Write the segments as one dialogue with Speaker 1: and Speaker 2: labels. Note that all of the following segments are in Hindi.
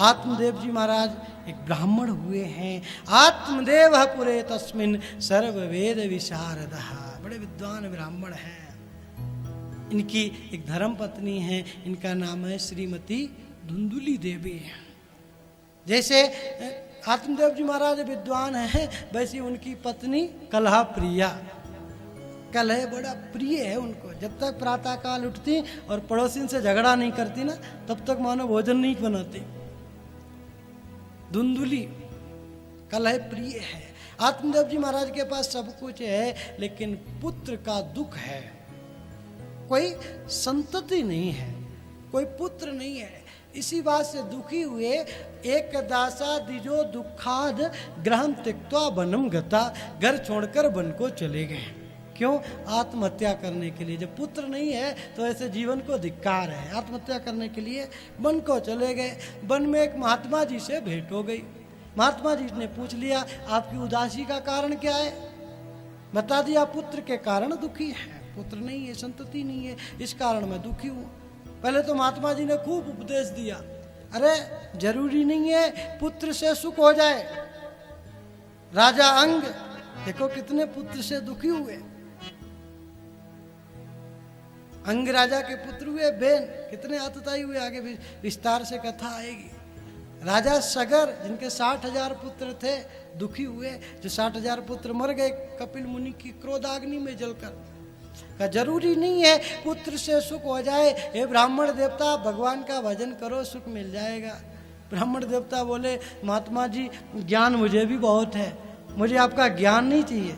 Speaker 1: आत्मदेव जी महाराज एक ब्राह्मण हुए हैं। आत्मदेव पुरे तस्मिन सर्व वेद विशारद, बड़े विद्वान ब्राह्मण हैं। इनकी एक धर्म पत्नी है, इनका नाम है श्रीमती धुंधुली देवी। जैसे आत्मदेव जी महाराज विद्वान हैं, वैसे उनकी पत्नी कलह प्रिया। कलह बड़ा प्रिय है उनको। जब तक प्रातः काल उठती और पड़ोसी से झगड़ा नहीं करती ना, तब तक मानो भोजन नहीं बनाती। धुंधुली कलह प्रिय है। आत्मदेव जी महाराज के पास सब कुछ है, लेकिन पुत्र का दुख है। कोई संतति नहीं है, कोई पुत्र नहीं है। इसी बात से दुखी हुए एक दासा दिजो दुखाद ग्रहम त्यक्त्वा वनम गता, घर छोड़कर वन को चले गए। क्यों? आत्महत्या करने के लिए। जब पुत्र नहीं है तो ऐसे जीवन को धिक्कार है। आत्महत्या करने के लिए वन को चले गए। वन में एक महात्मा जी से भेंट हो गई। महात्मा जी ने पूछ लिया, आपकी उदासी का कारण क्या है? बता दिया, पुत्र के कारण दुखी है। पुत्र नहीं है, संतति नहीं है, इस कारण मैं दुखी हूँ। पहले तो महात्मा जी ने खूब उपदेश दिया, अरे जरूरी नहीं है पुत्र से सुख हो जाए। राजा अंग देखो कितने पुत्र से दुखी हुए। अंग राजा के पुत्र हुए, बेन कितने आतताई हुए, आगे भी विस्तार से कथा आएगी। राजा सगर जिनके 60,000 पुत्र थे, दुखी हुए। जो 60,000 पुत्र मर गए कपिल मुनि की क्रोधाग्नि में जलकर। का जरूरी नहीं है पुत्र से सुख हो जाए। हे ब्राह्मण देवता, भगवान का भजन करो, सुख मिल जाएगा। ब्राह्मण देवता बोले, महात्मा जी ज्ञान मुझे भी बहुत है, मुझे आपका ज्ञान नहीं चाहिए।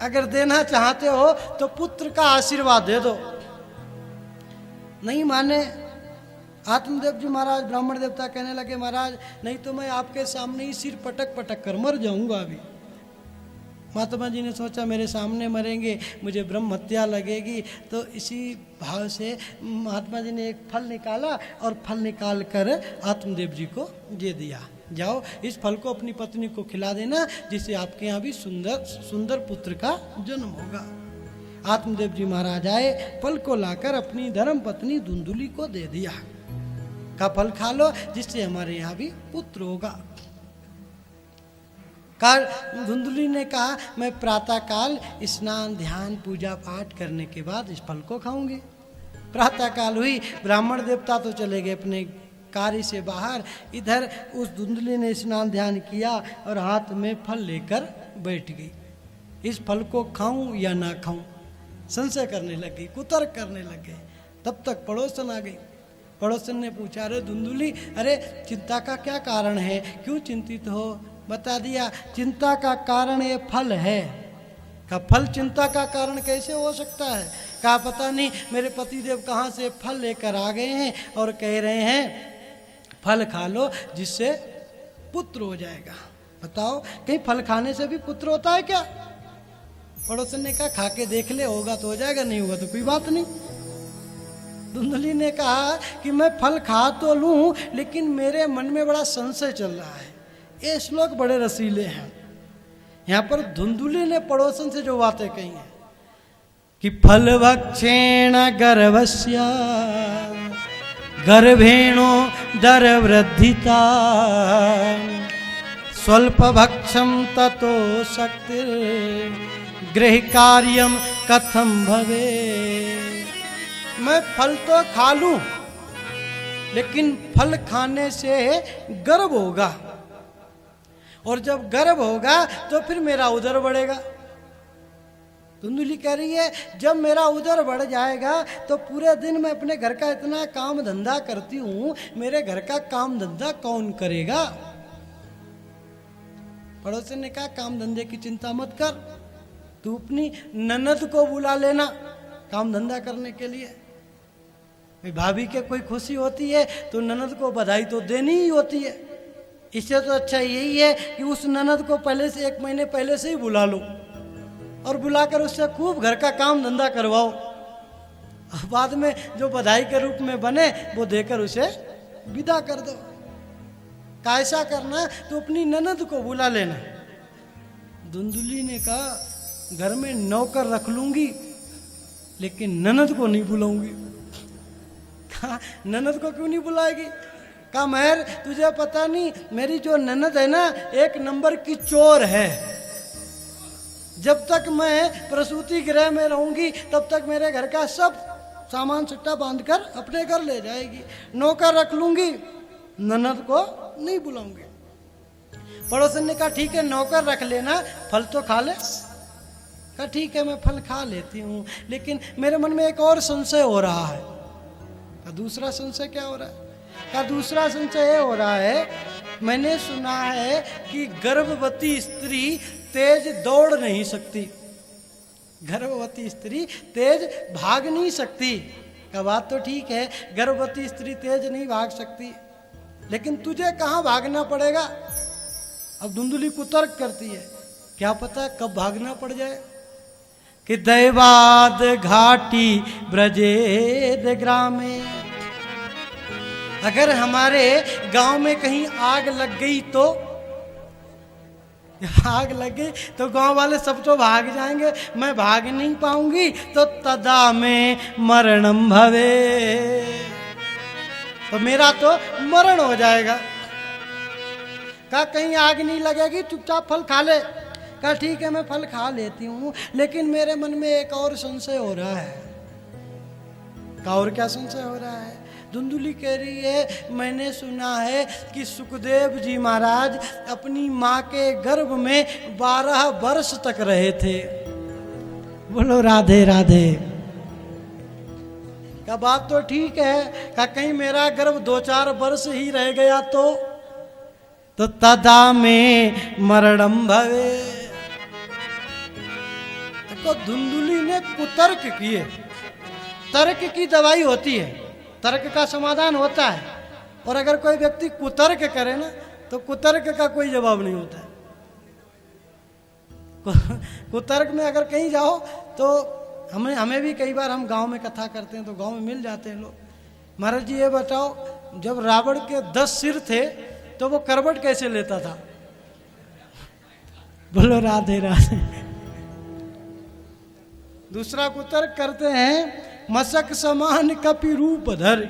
Speaker 1: अगर देना चाहते हो तो पुत्र का आशीर्वाद दे दो। नहीं माने। आत्मदेव जी महाराज ब्राह्मण देवता कहने लगे, महाराज नहीं तो मैं आपके सामने ही सिर पटक पटक कर मर जाऊंगा अभी। महात्मा जी ने सोचा मेरे सामने मरेंगे, मुझे ब्रह्म हत्या लगेगी। तो इसी भाव से महात्मा जी ने एक फल निकाला और फल निकाल कर आत्मदेव जी को दे दिया। जाओ इस फल को अपनी पत्नी को खिला देना, जिससे आपके यहाँ भी सुंदर सुंदर पुत्र का जन्म होगा। आत्मदेव जी महाराज आए, फल को लाकर अपनी धर्म पत्नी धुंधुली को दे दिया। का फल खा लो, जिससे हमारे यहाँ भी पुत्र होगा। काल धुंधुली ने कहा, मैं प्रातः काल स्नान ध्यान पूजा पाठ करने के बाद इस फल को खाऊंगी। प्रातः काल हुई, ब्राह्मण देवता तो चले गए अपने कार्य से बाहर। इधर उस धुंधुली ने स्नान ध्यान किया और हाथ में फल लेकर बैठ गई। इस फल को खाऊं या ना खाऊं, संशय करने लगी, कुतर्क करने लगे। तब तक पड़ोसन आ गई। पड़ोसन ने पूछा, अरे धुंधुली, अरे चिंता का क्या कारण है, क्यों चिंतित हो? बता दिया, चिंता का कारण ये फल है। का फल चिंता का कारण कैसे हो सकता है? कहा पता नहीं, मेरे पतिदेव कहाँ से फल लेकर आ गए हैं और कह रहे हैं फल खा लो जिससे पुत्र हो जाएगा। बताओ, कहीं फल खाने से भी पुत्र होता है क्या? पड़ोसन ने कहा, खा के देख ले, होगा तो हो जाएगा, नहीं होगा तो कोई बात नहीं। धुंधुली ने कहा कि मैं फल खा तो लूं, लेकिन मेरे मन में बड़ा संशय चल रहा है। ये श्लोक बड़े रसीले हैं। यहाँ पर धुंधुली ने पड़ोसन से जो बातें कही हैं कि फल भक्षेण गर्भस्य गर्भेणो दर वृद्धिता स्वल्प भक्षम ततो शक्ति गृह कार्यम कथम भवे। मैं फल तो खा लूं, लेकिन फल खाने से गर्भ होगा, और जब गर्भ होगा तो फिर मेरा उदर बढ़ेगा। धुंधुली कह रही है, जब मेरा उदर बढ़ जाएगा तो पूरे दिन मैं अपने घर का इतना काम धंधा करती हूँ, मेरे घर का काम धंधा कौन करेगा? पड़ोसन ने कहा, काम धंधे की चिंता मत कर, तू अपनी ननद को बुला लेना काम धंधा करने के लिए। भाभी के कोई खुशी होती है तो ननद को बधाई तो देनी ही होती है। इससे तो अच्छा यही है कि उस ननद को पहले से 1 महीने पहले से ही बुला लो और बुलाकर उससे खूब घर का काम धंधा करवाओ। बाद में जो बधाई के रूप में बने वो देकर उसे विदा कर दो। कैसा करना तो अपनी ननद को बुला लेना। धुंधुली ने कहा, घर में नौकर रख लूंगी लेकिन ननद को नहीं बुलाऊंगी। कहा, ननद को क्यों नहीं बुलाएगी? कहा महर तुझे पता नहीं, मेरी जो ननद है ना एक नंबर की चोर है। जब तक मैं प्रसूति गृह में रहूंगी तब तक मेरे घर का सब सामान सट्टा बांधकर अपने घर ले जाएगी। नौकर रख लूंगी, ननद को नहीं बुलाऊंगी। पड़ोसन ने कहा ठीक है नौकर रख लेना, फल तो खा ले। कहा ठीक है मैं फल खा लेती हूँ, लेकिन मेरे मन में एक और संशय हो रहा है। कहा दूसरा संशय क्या हो रहा है? कहा दूसरा संशय ये हो रहा है, मैंने सुना है कि गर्भवती स्त्री तेज दौड़ नहीं सकती, गर्भवती स्त्री तेज भाग नहीं सकती। का बात तो ठीक है, गर्भवती स्त्री तेज नहीं भाग सकती, लेकिन तुझे कहाँ भागना पड़ेगा? अब धुंधली कुतर्क करती है, क्या पता कब भागना पड़ जाए। कि दैवाद घाटी ब्रजेद ग्रामे, अगर हमारे गांव में कहीं आग लग गई तो, आग लगे तो गांव वाले सब तो भाग जाएंगे, मैं भाग नहीं पाऊंगी, तो तदा में मरणम भवे, तो मेरा तो मरण हो जाएगा। कहा कहीं आग नहीं लगेगी, चुपचाप फल खा ले। कहा ठीक है मैं फल खा लेती हूँ, लेकिन मेरे मन में एक और संशय हो रहा है। कहा और क्या संशय हो रहा है? धुंधली कह रही है मैंने सुना है कि सुखदेव जी महाराज अपनी माँ के गर्भ में 12 वर्ष तक रहे थे। बोलो राधे राधे। का बात तो ठीक है, का कहीं मेरा गर्भ 2-4 वर्ष ही रह गया तो तदा में मरणम भवे। तो धुंधली ने कुतर्क किए। तर्क की दवाई होती है, तर्क का समाधान होता है, और अगर कोई व्यक्ति कुतर्क करे ना तो कुतर्क का कोई जवाब नहीं होता है। कुतर्क में अगर कहीं जाओ तो हमें भी कई बार, हम गांव में कथा करते हैं तो गांव में मिल जाते हैं लोग। महाराज जी ये बताओ जब रावण के 10 सिर थे तो वो करवट कैसे लेता था? बोलो राधे राधे। दूसरा कुतर्क करते हैं मशक समान कपि रूप धर।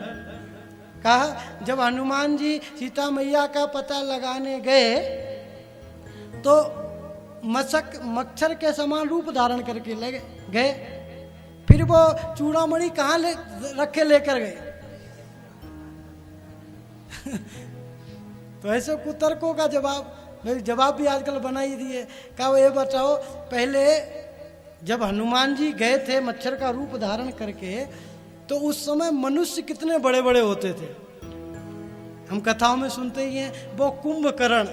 Speaker 1: कहा जब हनुमान जी सीता मैया का पता लगाने गए तो मच्छर के समान रूप धारण करके लगे गए, फिर वो चूड़ामणि कहाँ रखे लेकर गए। तो ऐसे कुतर्कों का जवाब भी आजकल बना ही दिए। कहा वो ये बताओ पहले जब हनुमान जी गए थे मच्छर का रूप धारण करके तो उस समय मनुष्य कितने बड़े बड़े होते थे? हम कथाओं में सुनते ही हैं वो कुंभकर्ण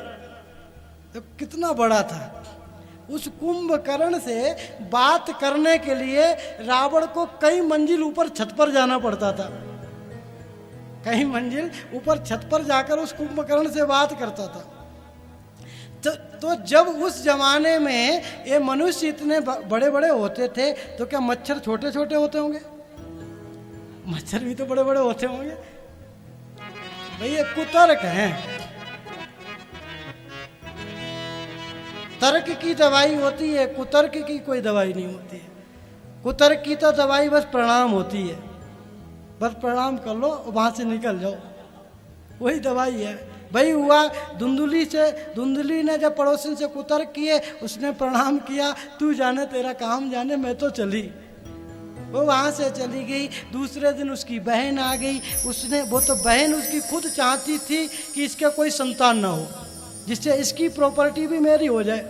Speaker 1: तो कितना बड़ा था। उस कुंभकर्ण से बात करने के लिए रावण को कई मंजिल ऊपर छत पर जाना पड़ता था, कई मंजिल ऊपर छत पर जाकर उस कुंभकर्ण से बात करता था। तो जब उस जमाने में ये मनुष्य इतने बड़े बड़े होते थे तो क्या मच्छर छोटे छोटे होते होंगे? मच्छर भी तो बड़े बड़े होते होंगे। भाई ये कुतर्क है। तर्क की दवाई होती है, कुतर्क की कोई दवाई नहीं होती है। कुतर्क की तो दवाई बस प्रणाम होती है, बस प्रणाम कर लो वहां से निकल जाओ, वही दवाई है। भाई हुआ धुंधली ने जब पड़ोसन से कुतर्क किए, उसने प्रणाम किया, तू जाने तेरा काम जाने, मैं तो चली। वो वहां से चली गई। दूसरे दिन उसकी बहन आ गई। वो तो बहन उसकी खुद चाहती थी कि इसके कोई संतान ना हो, जिससे इसकी प्रॉपर्टी भी मेरी हो जाए।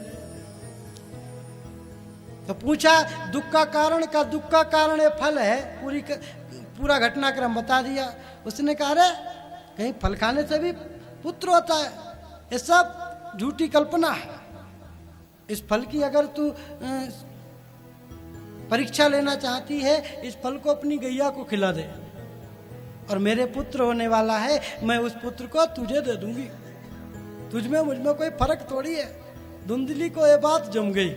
Speaker 1: तो पूछा दुख का कारण का, दुख का कारण ये फल है। पूरा घटनाक्रम बता दिया। उसने कहा रे कहीं फल खाने से भी पुत्र होता है, ये सब झूठी कल्पना है। इस फल की अगर तू परीक्षा लेना चाहती है, इस फल को अपनी गैया को खिला दे, और मेरे पुत्र होने वाला है, मैं उस पुत्र को तुझे दे दूंगी। तुझमें मुझमें कोई फर्क थोड़ी है। धुंधली को ये बात जम गई,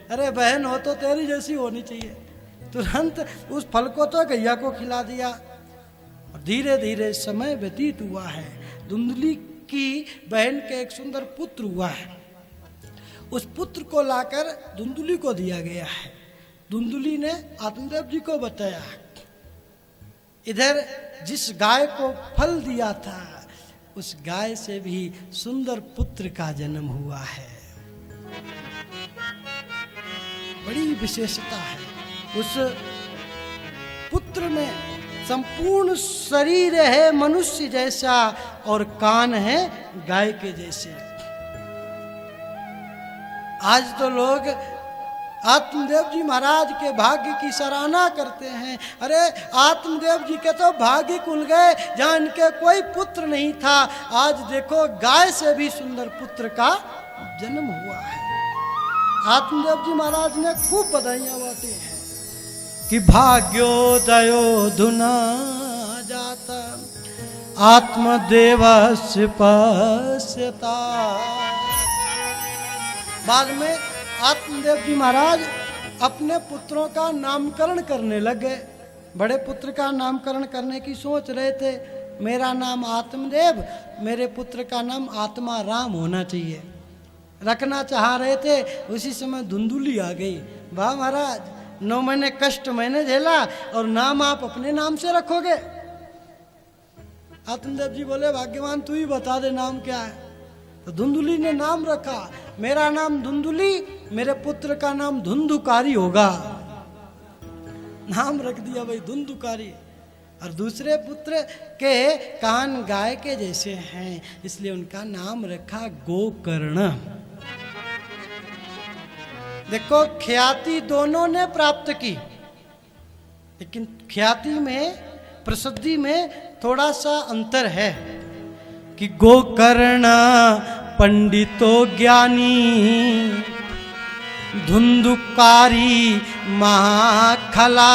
Speaker 1: अरे बहन हो तो तेरी जैसी होनी चाहिए। तुरंत उस फल को तो गैया को खिला दिया। और धीरे धीरे समय व्यतीत हुआ है। धुंधली की बहन के एक सुंदर पुत्र हुआ है। उस पुत्र को लाकर धुंधली को दिया गया है। धुंधली ने आत्मदेव जी को बताया। इधर जिस गाय को फल दिया था उस गाय से भी सुंदर पुत्र का जन्म हुआ है। बड़ी विशेषता है उस पुत्र में। संपूर्ण शरीर है मनुष्य जैसा और कान है गाय के जैसे। आज तो लोग आत्मदेव जी महाराज के भाग्य की सराहना करते हैं। अरे आत्मदेव जी के तो भाग्य खुल गए जहाँ इनके कोई पुत्र नहीं था। आज देखो गाय से भी सुंदर पुत्र का जन्म हुआ है। आत्मदेव जी महाराज ने खूब बधाइयां बांटी हैं कि भाग्योदयो धुना जाता आत्मदेवस्य पश्यता। बाद में आत्मदेव जी महाराज अपने पुत्रों का नामकरण करने लग गए। बड़े पुत्र का नामकरण करने की सोच रहे थे। मेरा नाम आत्मदेव, मेरे पुत्र का नाम आत्मा राम होना चाहिए, रखना चाह रहे थे। उसी समय धुंधुली आ गई। वाह महाराज, 9 महीने कष्ट मैंने झेला और नाम आप अपने नाम से रखोगे। आत्मदेव जी बोले भाग्यवान तू ही बता दे नाम क्या है। तो धुंधुली ने नाम रखा, मेरा नाम धुंधुली, मेरे पुत्र का नाम धुंधुकारी होगा। नाम रख दिया भाई धुंधुकारी। और दूसरे पुत्र के कान गाय के जैसे हैं, इसलिए उनका नाम रखा गोकर्ण। देखो ख्याति दोनों ने प्राप्त की, लेकिन ख्याति में, प्रसिद्धि में थोड़ा सा अंतर है कि गोकर्ण पंडितो ज्ञानी धुंधुकारी महाखला।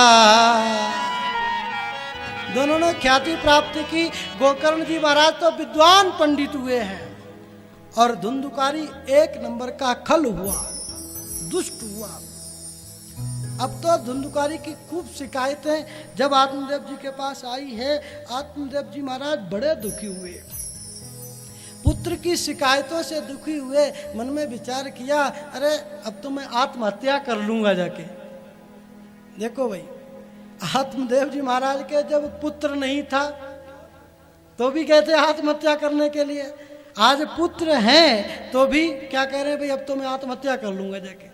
Speaker 1: दोनों ने ख्याति प्राप्त की। गोकर्ण जी महाराज तो विद्वान पंडित हुए हैं और धुंधुकारी 1 नंबर का खल हुआ, दुष्ट हुआ। अब तो धुंधुकारी की खूब शिकायतें जब आत्मदेव जी के पास आई है, आत्मदेव जी महाराज बड़े दुखी हुए। पुत्र की शिकायतों से दुखी हुए, मन में विचार किया अरे अब तो मैं आत्महत्या कर लूंगा जाके। देखो भाई, आत्मदेव जी महाराज के जब पुत्र नहीं था तो भी कहते आत्महत्या करने के लिए, आज पुत्र हैं तो भी क्या कह रहे हैं भाई अब तो मैं आत्महत्या कर लूंगा जाके।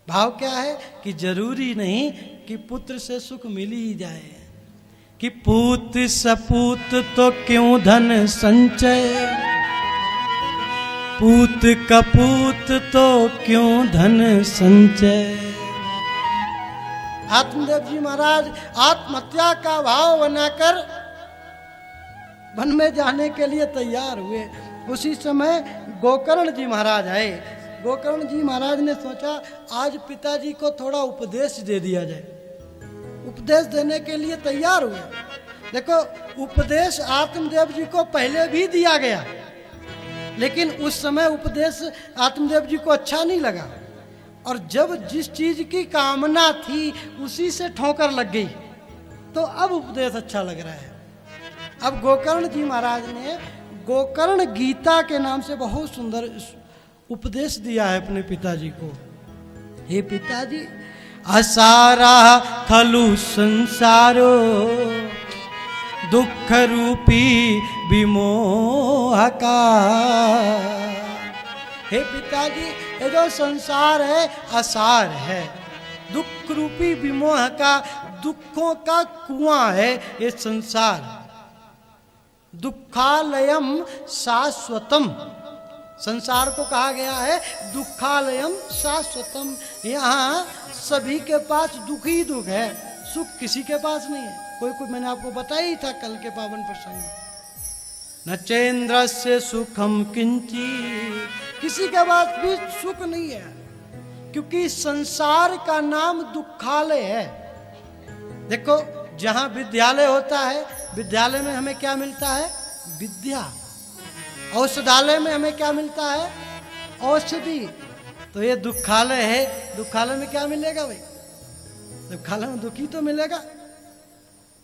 Speaker 1: भाव क्या है कि जरूरी नहीं कि पुत्र से सुख मिल ही जाए, कि पूत सपूत तो क्यों धन संचय, पूत कपूत तो क्यों धन संचय। आत्मदेव जी महाराज आत्महत्या का भाव बनाकर वन में जाने के लिए तैयार हुए। उसी समय गोकर्ण जी महाराज आए। गोकर्ण जी महाराज ने सोचा आज पिताजी को थोड़ा उपदेश दे दिया जाए। उपदेश देने के लिए तैयार हुए। देखो उपदेश आत्मदेव जी को पहले भी दिया गया, लेकिन उस समय उपदेश आत्मदेव जी को अच्छा नहीं लगा, और जब जिस चीज की कामना थी उसी से ठोकर लग गई तो अब उपदेश अच्छा लग रहा है। अब गोकर्ण जी महाराज ने गोकर्ण गीता के नाम से बहुत सुंदर उपदेश दिया है अपने पिताजी को। हे पिताजी, असारा खलु संसारो दुख रूपी विमोह का। हे पिताजी, ये जो संसार है असार है, दुख रूपी विमोह का, दुखों का कुआं है ये संसार। दुखालयम शाश्वतम, संसार को कहा गया है दुखालयम शाश्वतम। यहाँ सभी के पास दुख ही दुख है, सुख किसी के पास नहीं है। कोई मैंने आपको बताया ही था कल के पावन प्रसंग में, न चेन्द्र से सुखम किंची, किसी के पास भी सुख नहीं है, क्योंकि संसार का नाम दुखालय है। देखो जहाँ विद्यालय होता है, विद्यालय में हमें क्या मिलता है? विद्या। औषधालय में हमें क्या मिलता है? औषधि। तो ये दुखालय है, दुखालय में क्या मिलेगा भाई? दुखालय में दुखी तो मिलेगा।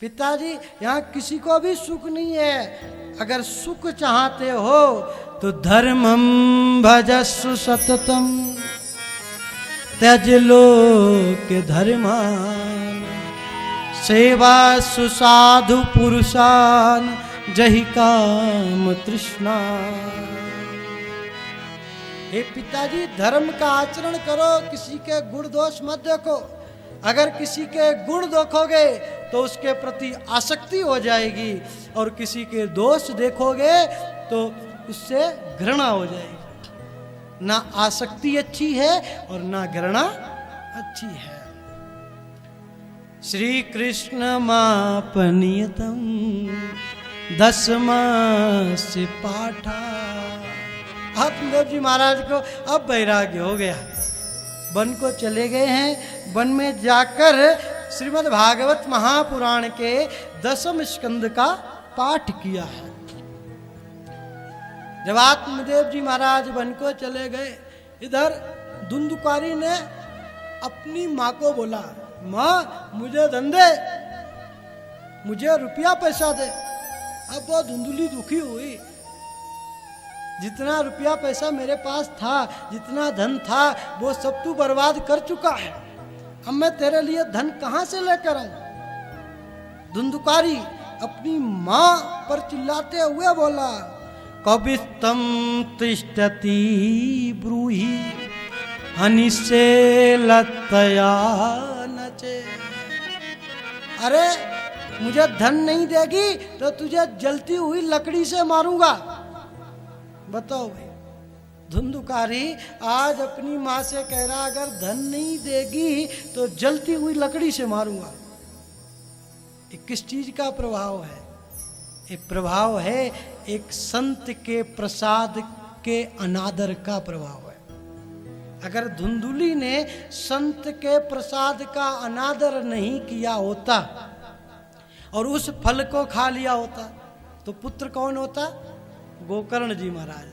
Speaker 1: पिताजी, यहाँ किसी को भी सुख नहीं है। अगर सुख चाहते हो तो धर्मम भजस्व सततम त्यज लोक धर्मान, सेवा सुसाधु पुरुषान जहि काम तृष्णा। हे पिताजी, धर्म का आचरण करो, किसी के गुण दोष मत देखो। अगर किसी के गुण देखोगे तो उसके प्रति आसक्ति हो जाएगी, और किसी के दोष देखोगे तो उससे घृणा हो जाएगी। ना आसक्ति अच्छी है और ना घृणा अच्छी है। श्री कृष्ण मापनीयतम दशमस्य पाठा। आत्मदेव जी महाराज को अब वैराग्य हो गया, वन को चले गए हैं। वन में जाकर श्रीमद् भागवत महापुराण के 10वें स्कंद का पाठ किया है। जब आत्मदेव जी महाराज वन को चले गए, इधर धुंधुकारी ने अपनी माँ को बोला, माँ मुझे धन दे, मुझे रुपया पैसा दे। अब वो धुंधुली दुखी हुई, जितना रुपया पैसा मेरे पास था, जितना धन था, वो सब तू बर्बाद कर चुका है। अब मैं तेरे लिए धन कहाँ से लेकर आऊं? धुंधुकारी अपनी माँ पर चिल्लाते हुए बोला, कविस्तम तिष्ठति ब्रूहि अनिशेलतया नचे। अरे मुझे धन नहीं देगी तो तुझे जलती हुई लकड़ी से मारूंगा। बताओ भाई, धुंधुकारी आज अपनी माँ से कह रहा, अगर धन नहीं देगी तो जलती हुई लकड़ी से मारूंगा। ये किस चीज का प्रभाव है? ये प्रभाव है एक संत के प्रसाद के अनादर का प्रभाव है। अगर धुंधुली ने संत के प्रसाद का अनादर नहीं किया होता और उस फल को खा लिया होता तो पुत्र कौन होता? गोकर्ण जी महाराज।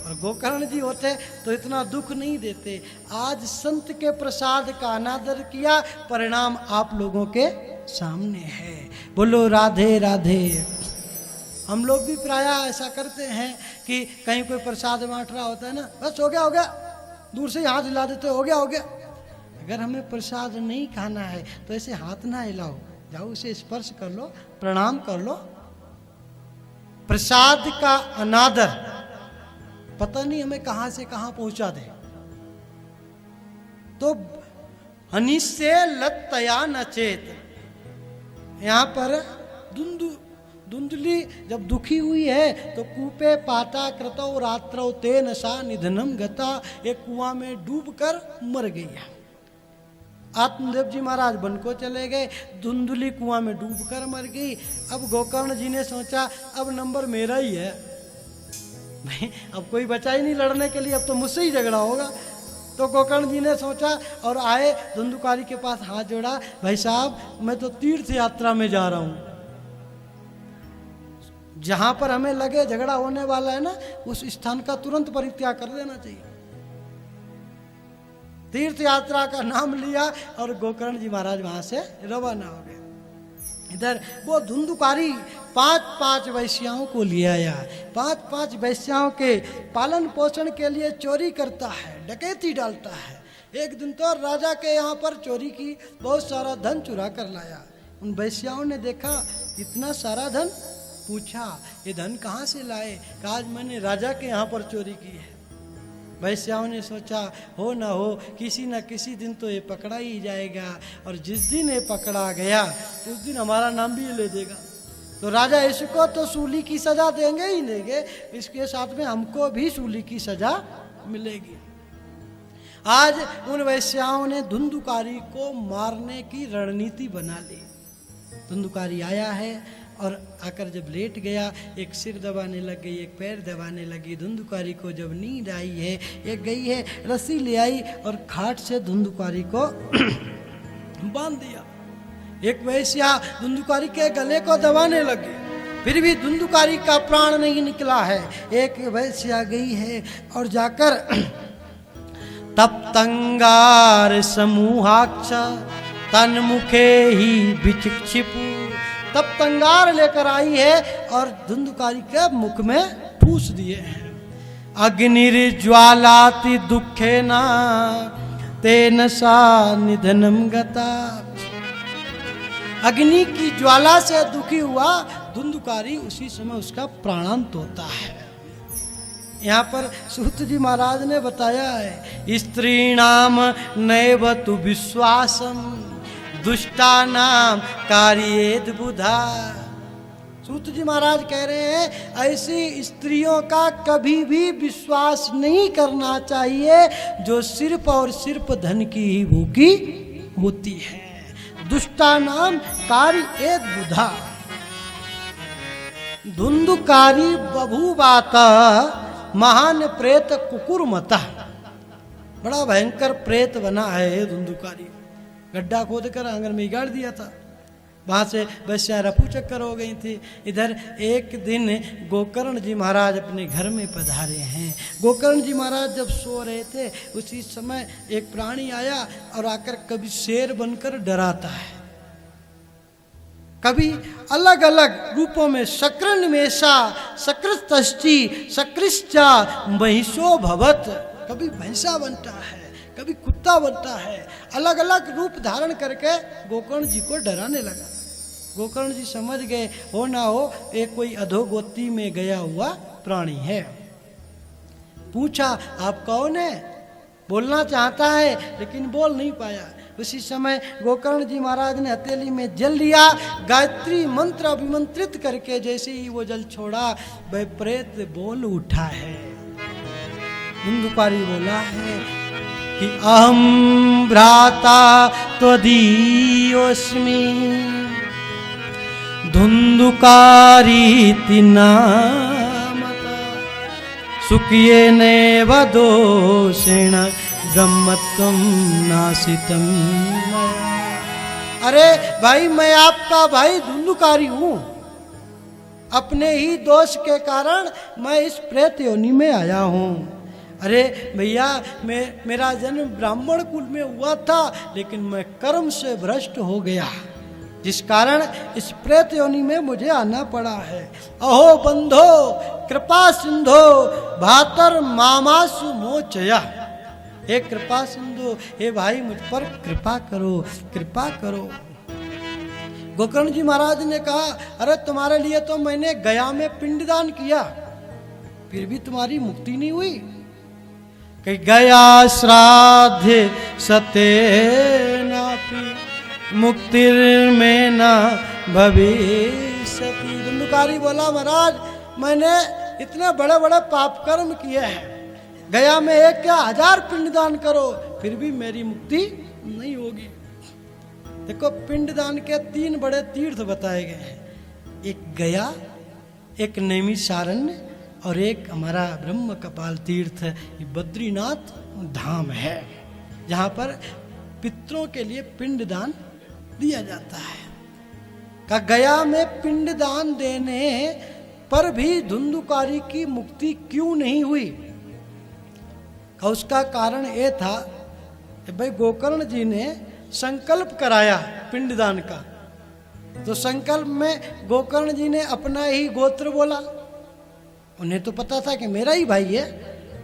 Speaker 1: और गोकर्ण जी होते तो इतना दुख नहीं देते। आज संत के प्रसाद का अनादर किया, परिणाम आप लोगों के सामने है। बोलो राधे राधे। हम लोग भी प्राय ऐसा करते हैं कि कहीं कोई प्रसाद बांट रहा होता है ना, बस हो गया हो गया, दूर से हाथ हिला देते, हो गया हो गया। अगर हमें प्रसाद नहीं खाना है तो ऐसे हाथ ना हिलाओ, जाओ उसे स्पर्श कर लो, प्रणाम कर लो। प्रसाद का अनादर पता नहीं हमें कहां से कहां पहुंचा दे। तो अनिशे लतया नचेत। यहां पर धुंधुली जब दुखी हुई है तो कूपे पाता कृतौ रात्रौ तेन सा निधनम गता। एक कुआं में डूबकर मर गई है। आत्मदेव जी महाराज वन को चले गए, धुंधुली कुआं में डूबकर मर गई। अब गोकर्ण जी ने सोचा अब नंबर मेरा ही है, नहीं अब कोई बचा ही नहीं लड़ने के लिए, अब तो मुझसे ही झगड़ा होगा। तो गोकर्ण जी ने सोचा और आए धुंधुकारी के पास, हाथ जोड़ा, भाई साहब मैं तो तीर्थ यात्रा में जा रहा हूं, जहां पर हमें लगे झगड़ा होने वाला है ना, उस स्थान का तुरंत परित्याग कर देना चाहिए। तीर्थ यात्रा का नाम लिया और गोकर्ण जी महाराज वहां से रवाना हो गए। इधर वो धुंधुकारी 5-5 वैश्याओं को ले आया। 5-5 वैश्याओं के पालन पोषण के लिए चोरी करता है, डकैती डालता है। एक दिन तो राजा के यहाँ पर चोरी की, बहुत सारा धन चुरा कर लाया। उन वैश्याओं ने देखा इतना सारा धन, पूछा ये धन कहाँ से लाए? कहा आज मैंने राजा के यहाँ पर चोरी की है। वैश्याओं ने सोचा हो ना हो किसी न किसी दिन तो ये पकड़ा ही जाएगा, और जिस दिन ये पकड़ा गया उस दिन हमारा नाम भी ले देगा। तो राजा इसको तो सूली की सजा देंगे ही देंगे, इसके साथ में हमको भी सूली की सजा मिलेगी। आज उन वैश्याओं ने धुंधुकारी को मारने की रणनीति बना ली। धुंधुकारी आया है और आकर जब लेट गया, एक सिर दबाने लग गई, एक पैर दबाने लगी। धुंधुकारी को जब नींद आई है, एक गई है रस्सी ले आई और खाट से धुंधुकारी को बांध दिया। एक वैश्या धुंधुकारी के गले को दबाने लगी, फिर भी धुंधुकारी का प्राण नहीं निकला है। एक वैश्या गई है और जाकर तप्तंगार समूहाक्ष तन्मुखे ही विचिक्षिपु, तब तंगार लेकर आई है और धुंधुकारी के मुख में ठूस दिए हैं। अग्निर्ज्वालाति दुखेन तेन सा निधनम गता। अग्नि की ज्वाला से दुखी हुआ धुंधुकारी उसी समय उसका प्राणांत होता है। यहाँ पर सूत जी महाराज ने बताया है, स्त्रीणाम नैव तु विश्वासम दुष्टानाम कार्येद बुधा। सूत जी महाराज कह रहे हैं ऐसी स्त्रियों का कभी भी विश्वास नहीं करना चाहिए जो सिर्फ और सिर्फ धन की ही भूखी होती है। दुष्टानाम कार्येद बुधा। धुंधुकारी बभूवाता महान प्रेत कुकुरमता। बड़ा भयंकर प्रेत बना है धुंधुकारी। गड्ढा खोद कर आंगन में गाड़ दिया था, वहां से वैश्या रफू चक्कर हो गई थी। इधर एक दिन गोकर्ण जी महाराज अपने घर में पधारे हैं। गोकर्ण जी महाराज जब सो रहे थे उसी समय एक प्राणी आया और आकर कभी शेर बनकर डराता है, कभी अलग अलग रूपों में शक्रनिमेषा शक्रतष्टि शकृश्चा महिषो भवत। कभी भैंसा बनता है, कभी कुत्ता बनता है, अलग अलग रूप धारण करके गोकर्ण जी को डराने लगा। गोकर्ण जी समझ गए हो ना हो एक कोई अधोगति में गया हुआ प्राणी है। पूछा आप कौन है? बोलना चाहता है लेकिन बोल नहीं पाया। उसी समय गोकर्ण जी महाराज ने हथेली में जल लिया, गायत्री मंत्र अभिमंत्रित करके जैसे ही वो जल छोड़ा वह प्रेत बोल उठा है। धुंधुकारी बोला है कि अहम भ्राता त्वदीयोऽस्मि धुंधुकारीति नामता सुखियेनैव दोषेण ब्रह्मत्वं नासितं मया। अरे भाई मैं आपका भाई धुंधुकारी हूँ, अपने ही दोष के कारण मैं इस प्रेत योनि में आया हूँ। अरे भैया मेरा जन्म ब्राह्मण कुल में हुआ था लेकिन मैं कर्म से भ्रष्ट हो गया, जिस कारण इस प्रेत योनि में मुझे आना पड़ा है। अहो बंधो कृपा सिंधो भातर मामासु मोचया। हे कृपा सिंधु, हे भाई मुझ पर कृपा करो, कृपा करो। गोकर्ण जी महाराज ने कहा अरे तुम्हारे लिए तो मैंने गया में पिंडदान किया, फिर भी तुम्हारी मुक्ति नहीं हुई। कि गया श्राद्ध सतेनापि मुक्तिर्मे न भविष्यति। धुंधुकारी बोला महाराज मैंने इतने बड़े बड़े पाप कर्म किए हैं, गया में एक क्या 1000 पिंडदान करो फिर भी मेरी मुक्ति नहीं होगी। देखो पिंडदान के 3 बड़े तीर्थ बताए गए हैं, एक गया, एक नैमिषारण्य और एक हमारा ब्रह्म कपाल तीर्थ। ये बद्रीनाथ धाम है जहाँ पर पितरों के लिए पिंडदान दिया जाता है। का गया में पिंडदान देने पर भी धुंधुकारी की मुक्ति क्यों नहीं हुई? का उसका कारण ये था कि भाई गोकर्ण जी ने संकल्प कराया पिंडदान का, तो संकल्प में गोकर्ण जी ने अपना ही गोत्र बोला। उन्हें तो पता था कि मेरा ही भाई है,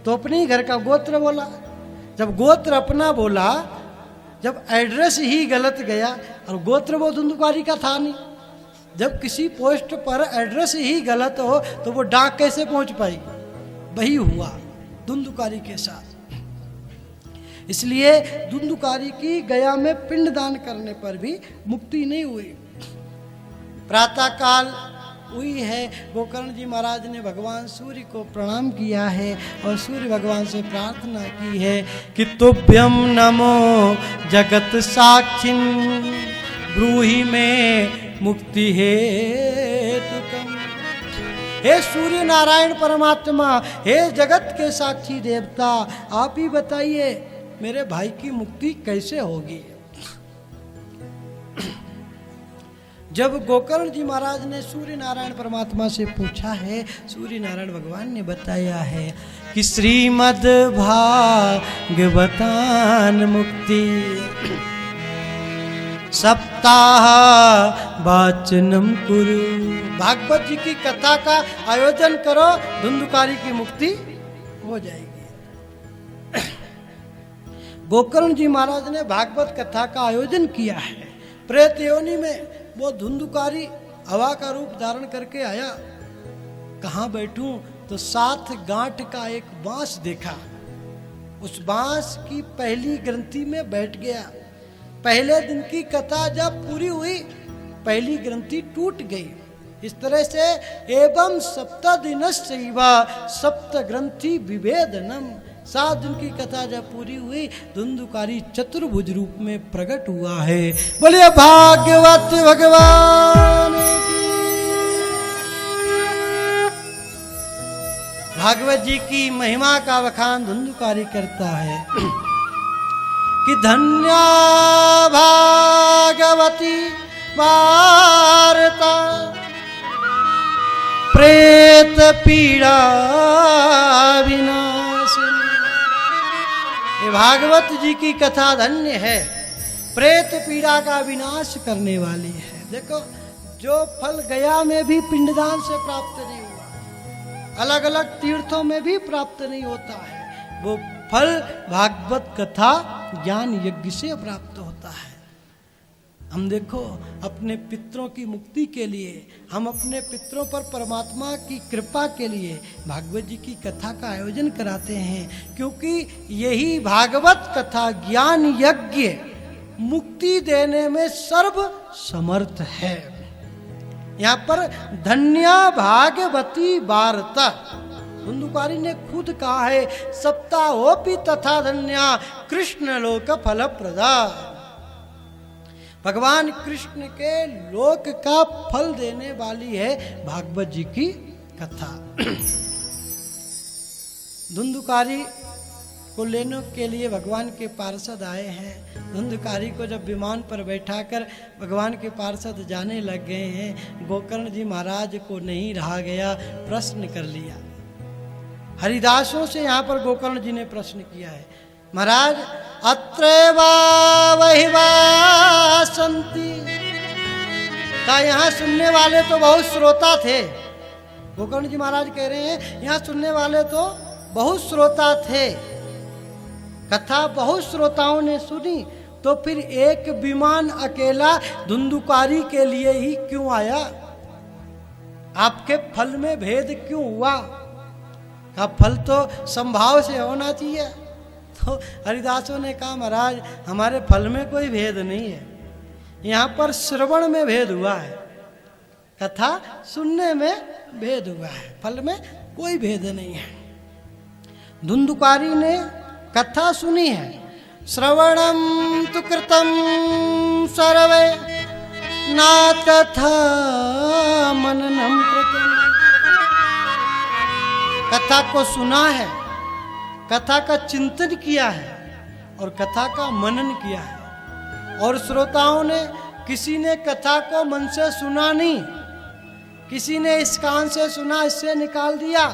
Speaker 1: तो अपने ही घर का गोत्र बोला। जब गोत्र अपना बोला, जब एड्रेस ही गलत गया और गोत्र वो धुंधुकारी का था नहीं, जब किसी पोस्ट पर एड्रेस ही गलत हो तो वो डाक कैसे पहुंच पाएगी? वही हुआ धुंधुकारी के साथ। इसलिए धुंधुकारी की गया में पिंडदान करने पर भी मुक्ति नहीं हुई। प्रातः काल हुई है, गोकर्ण जी महाराज ने भगवान सूर्य को प्रणाम किया है और सूर्य भगवान से प्रार्थना की है कि तुभ्यं नमो जगत साक्षिन् ब्रूहि में मुक्ति हेतुकम्। हे सूर्य नारायण परमात्मा, हे जगत के साक्षी देवता, आप ही बताइए मेरे भाई की मुक्ति कैसे होगी। जब गोकर्ण जी महाराज ने सूर्य नारायण परमात्मा से पूछा है, सूर्य नारायण भगवान ने बताया है कि श्रीमद् भागवतान मुक्ति सप्ताह वाचनम कुरु। भागवत जी की कथा का आयोजन करो, धुंधुकारी की मुक्ति हो जाएगी। गोकर्ण जी महाराज ने भागवत कथा का आयोजन किया है। प्रेत योनि में वो धुंधुकारी हवा का रूप धारण करके आया। कहाँ बैठूं तो 7 गांठ का एक बांस देखा। उस बांस की पहली ग्रंथि में बैठ गया। पहले दिन की कथा जब पूरी हुई, पहली ग्रंथि टूट गई। इस तरह से एवं 7 दिनश्चैव सप्त ग्रंथि विभेदनम, 7 दिन की कथा जब पूरी हुई, धुंधुकारी चतुर्भुज रूप में प्रकट हुआ है। बोलिए भागवत भगवान की। भागवत जी की महिमा का वखान धुंधुकारी करता है कि धन्या भागवती वार्ता प्रेत पीड़ा विनाशिनी। ये भागवत जी की कथा धन्य है, प्रेत पीड़ा का विनाश करने वाली है। देखो, जो फल गया में भी पिंडदान से प्राप्त नहीं हुआ, अलग अलग तीर्थों में भी प्राप्त नहीं होता है, वो फल भागवत कथा ज्ञान यज्ञ से प्राप्त होता है। हम देखो, अपने पितरों की मुक्ति के लिए, हम अपने पितरों पर परमात्मा की कृपा के लिए भागवत जी की कथा का आयोजन कराते हैं, क्योंकि यही भागवत कथा ज्ञान यज्ञ मुक्ति देने में सर्व समर्थ है। यहाँ पर धन्या भागवती वार्ता, धुंधुकारी ने खुद कहा है, सप्ताहोपि तथा धन्या कृष्ण लोक फल प्रदा। भगवान कृष्ण के लोक का फल देने वाली है भागवत जी की कथा। धुंधुकारी को लेने के लिए भगवान के पार्षद आए हैं। धुंधुकारी को जब विमान पर बैठाकर भगवान के पार्षद जाने लग गए हैं, गोकर्ण जी महाराज को नहीं रहा गया, प्रश्न कर लिया। हरिदासों से यहाँ पर गोकर्ण जी ने प्रश्न किया है, महाराज अत्रैवा वहिवासन्ति, का यहाँ सुनने वाले तो बहुत श्रोता थे। गोकर्ण जी महाराज कह रहे हैं, यहाँ सुनने वाले तो बहुत श्रोता थे, कथा बहुत श्रोताओं ने सुनी, तो फिर एक विमान अकेला धुंधुकारी के लिए ही क्यों आया? आपके फल में भेद क्यों हुआ? का फल तो संभाव से होना चाहिए। तो हरिदासों ने कहा, महाराज हमारे फल में कोई भेद नहीं है, यहाँ पर श्रवण में भेद हुआ है, कथा सुनने में भेद हुआ है, फल में कोई भेद नहीं है। धुंधुकारी ने कथा सुनी है, श्रवणम तु कृतम सर्वे ना कथा मननम कृतम। कथा को सुना है, कथा का चिंतन किया है और कथा का मनन किया है। और श्रोताओं ने, किसी ने कथा को मन से सुना नहीं, किसी ने इस कान से सुना इससे निकाल दिया,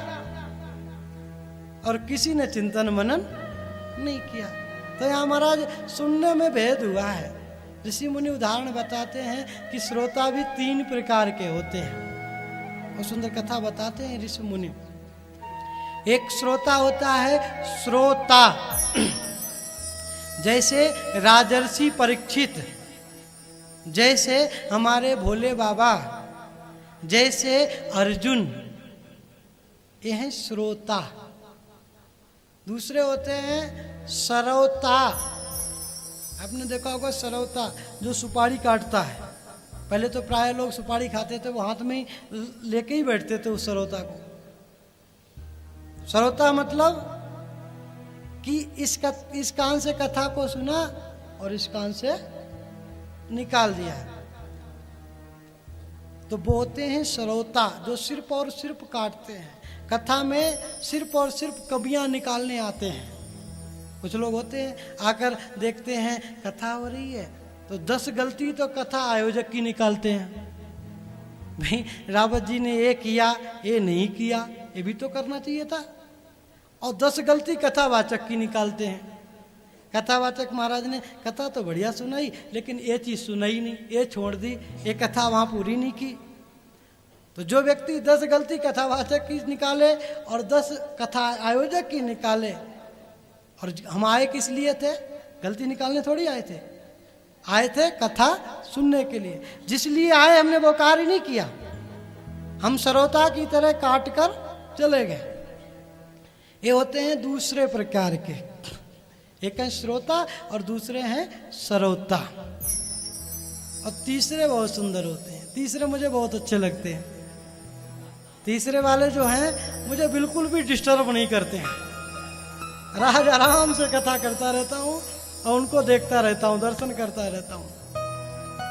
Speaker 1: और किसी ने चिंतन मनन नहीं किया। तो यहाँ महाराज सुनने में भेद हुआ है। ऋषि मुनि उदाहरण बताते हैं कि श्रोता भी 3 प्रकार के होते हैं, और सुंदर कथा बताते हैं ऋषि मुनि। एक श्रोता होता है श्रोता, जैसे राजर्षि परीक्षित, जैसे हमारे भोले बाबा, जैसे अर्जुन, ये हैं श्रोता। दूसरे होते हैं सरौता। आपने देखा होगा सरौता जो सुपारी काटता है। पहले तो प्राय लोग सुपारी खाते थे, वो हाथ में ही लेके ही बैठते थे उस सरौता को। श्रोता मतलब कि इस कान से कथा को सुना और इस कान से निकाल दिया, तो वो होते हैं श्रोता, जो सिर्फ और सिर्फ काटते हैं। कथा में सिर्फ और सिर्फ कवियां निकालने आते हैं। कुछ लोग होते हैं, आकर देखते हैं कथा हो रही है तो 10 गलती तो कथा आयोजक की निकालते हैं। भाई रावत जी ने ये किया, ये नहीं किया, ये भी तो करना चाहिए था। और 10 गलती कथावाचक की निकालते हैं। कथावाचक महाराज ने कथा तो बढ़िया सुनाई, लेकिन ये चीज़ सुनाई नहीं, ये छोड़ दी, ये कथा वहाँ पूरी नहीं की। तो जो व्यक्ति 10 गलती कथावाचक की निकाले और 10 कथा आयोजक की निकाले, और हम आए किस लिए थे? गलती निकालने थोड़ी आए थे, आए थे कथा सुनने के लिए, जिसलिए आए हमने वो कार्य नहीं किया, हम श्रोता की तरह काट कर चले गए। ये होते हैं दूसरे प्रकार के, एक है श्रोता और दूसरे हैं श्रोता, और तीसरे बहुत सुंदर होते हैं। तीसरे मुझे बहुत अच्छे लगते हैं। तीसरे वाले जो हैं मुझे बिल्कुल भी डिस्टर्ब नहीं करते हैं, राज आराम से कथा करता रहता हूँ और उनको देखता रहता हूँ, दर्शन करता रहता हूँ।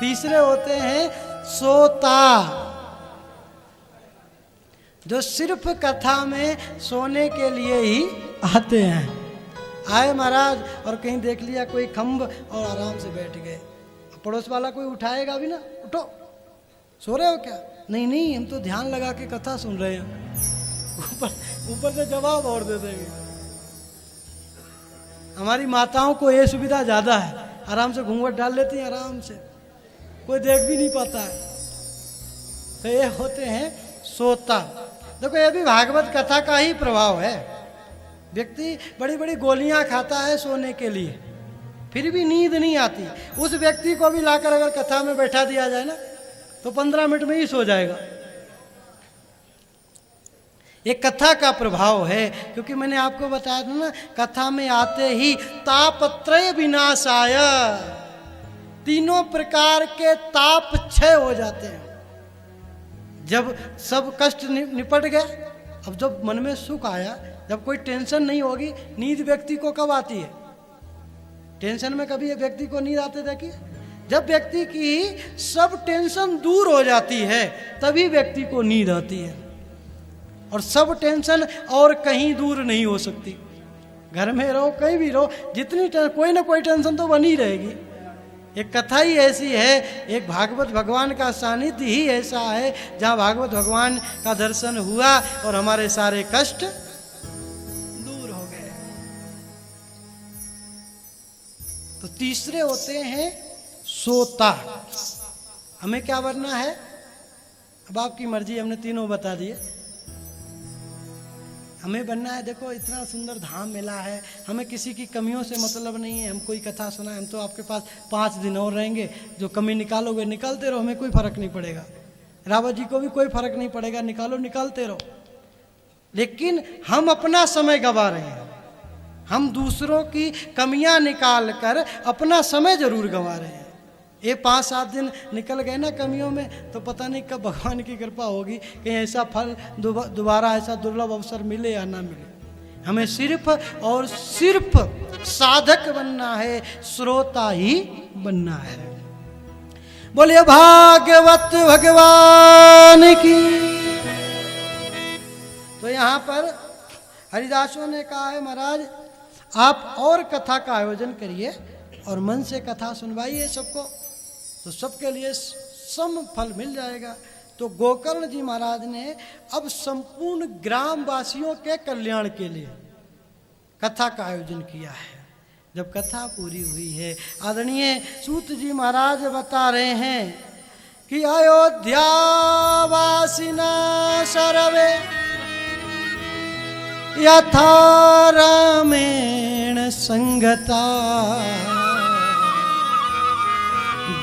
Speaker 1: तीसरे होते हैं सोता, जो सिर्फ कथा में सोने के लिए ही आते हैं। आए महाराज और कहीं देख लिया कोई खम्भ और आराम से बैठ गए, पड़ोस वाला कोई उठाएगा भी ना, उठो सो रहे हो क्या? नहीं नहीं, हम तो ध्यान लगा के कथा सुन रहे हैं। ऊपर से जवाब और दे देंगे। हमारी माताओं को ये सुविधा ज्यादा है, आराम से घूंघट डाल लेती हैं, आराम से कोई देख भी नहीं पाता है। तो ये होते हैं सोता। देखो ये भी भागवत कथा का ही प्रभाव है। व्यक्ति बड़ी बड़ी गोलियां खाता है सोने के लिए, फिर भी नींद नहीं आती। उस व्यक्ति को भी लाकर अगर कथा में बैठा दिया जाए ना तो 15 मिनट में ही सो जाएगा। ये कथा का प्रभाव है, क्योंकि मैंने आपको बताया था ना, कथा में आते ही तापत्रय विनाशाय, तीनों प्रकार के ताप क्षय हो जाते हैं। जब सब कष्ट निपट गए, अब जब मन में सुख आया, जब कोई टेंशन नहीं होगी, नींद व्यक्ति को कब आती है? टेंशन में कभी व्यक्ति को नींद आते देखिए, जब व्यक्ति की सब टेंशन दूर हो जाती है तभी व्यक्ति को नींद आती है। और सब टेंशन और कहीं दूर नहीं हो सकती। घर में रहो, कहीं भी रहो, जितनी कोई ना कोई टेंशन तो बनी रहेगी। एक कथा ही ऐसी है, एक भागवत भगवान का सानिध्य ही ऐसा है जहाँ भागवत भगवान का दर्शन हुआ और हमारे सारे कष्ट दूर हो गए। तो तीसरे होते हैं सोता। हमें क्या बनना है? अब आपकी मर्जी, हमने तीनों बता दिए। हमें बनना है, देखो इतना सुंदर धाम मिला है, हमें किसी की कमियों से मतलब नहीं है। हम कोई कथा सुना, हम तो आपके पास 5 दिन और रहेंगे, जो कमी निकालोगे निकालते रहो, हमें कोई फर्क नहीं पड़ेगा। रावत जी को भी कोई फर्क नहीं पड़ेगा, निकालो निकालते रहो। लेकिन हम अपना समय गंवा रहे हैं, हम दूसरों की कमियां निकाल कर अपना समय जरूर गंवा रहे हैं। ये 5-7 दिन निकल गए ना कमियों में, तो पता नहीं कब भगवान की कृपा होगी, कहीं ऐसा फल दोबारा ऐसा दुर्लभ अवसर मिले या ना मिले। हमें सिर्फ और सिर्फ साधक बनना है, श्रोता ही बनना है। बोलिए भागवत भगवान की। तो यहाँ पर हरिदासों ने कहा है, महाराज आप और कथा का आयोजन करिए और मन से कथा सुनवाइए सबको, तो सबके लिए सम फल मिल जाएगा। तो गोकर्ण जी महाराज ने अब संपूर्ण ग्रामवासियों के कल्याण के लिए कथा का आयोजन किया है। जब कथा पूरी हुई है, आदरणीय सूत जी महाराज बता रहे हैं कि अयोध्या वासिना सर्वे यथा रामेण संगता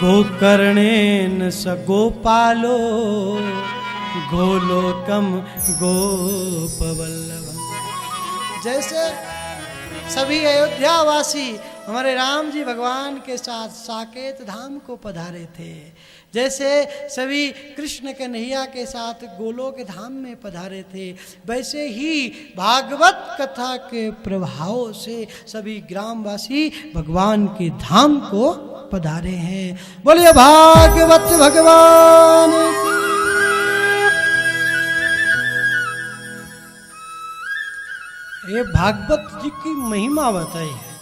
Speaker 1: गोकर्णेन स गोपालो गोलोकम गोपवल्लभ। जैसे सभी अयोध्यावासी हमारे राम जी भगवान के साथ साकेत धाम को पधारे थे, जैसे सभी कृष्ण कन्हैया के साथ गोलोक धाम में पधारे थे, वैसे ही भागवत कथा के प्रभाव से सभी ग्रामवासी भगवान के धाम को पधारे हैं। बोलिए भागवत भगवान की। ये भागवत जी की महिमा बताई है।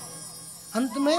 Speaker 1: अंत में